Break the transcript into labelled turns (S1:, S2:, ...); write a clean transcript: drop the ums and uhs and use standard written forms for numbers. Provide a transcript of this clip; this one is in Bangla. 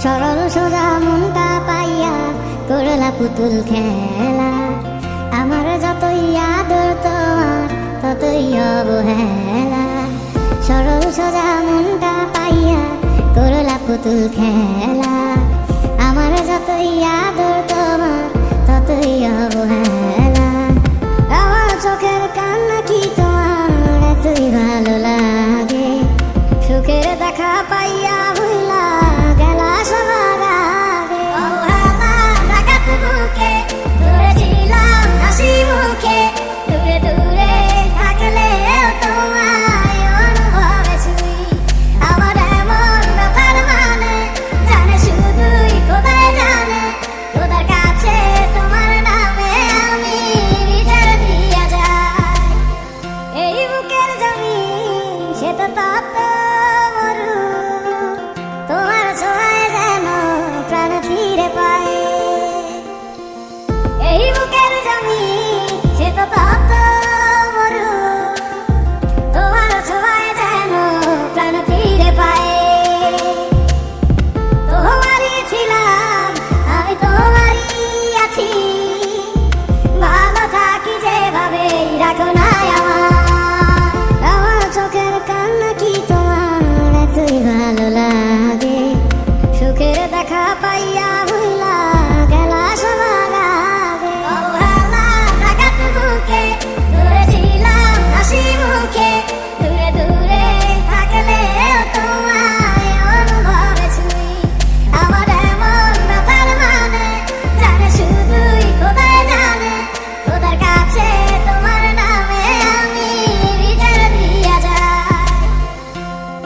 S1: সরল সোজা মনটা পাইয়া করলা পুতুল খেলা। আমার যতই আদর তোমার ততই অবহেলা। সরল সোজা মনটা পাইয়া করলা পুতুল খেলা। আমার যতই আদর তোমার ততই অবহেলা। আমার চোখের কান্না কি তোমার এতই ভালো লাগে? সুখের দেখা পাইয়া ভুলা গেলা সবার আগে। অবহেলা ডাকাত বুকে ধরেছিলাম হাসি মুখে। দূরে দূরে থাকলেও তোমায় অনুভবে ছুঁই। আমার এমন ব্যাপার মানে জানে শুধুই খোদাই জানে। খোদার কাছে তোমার নামে আমি বিচার দিয়া যাই। এই বুকের জমি সে তো তত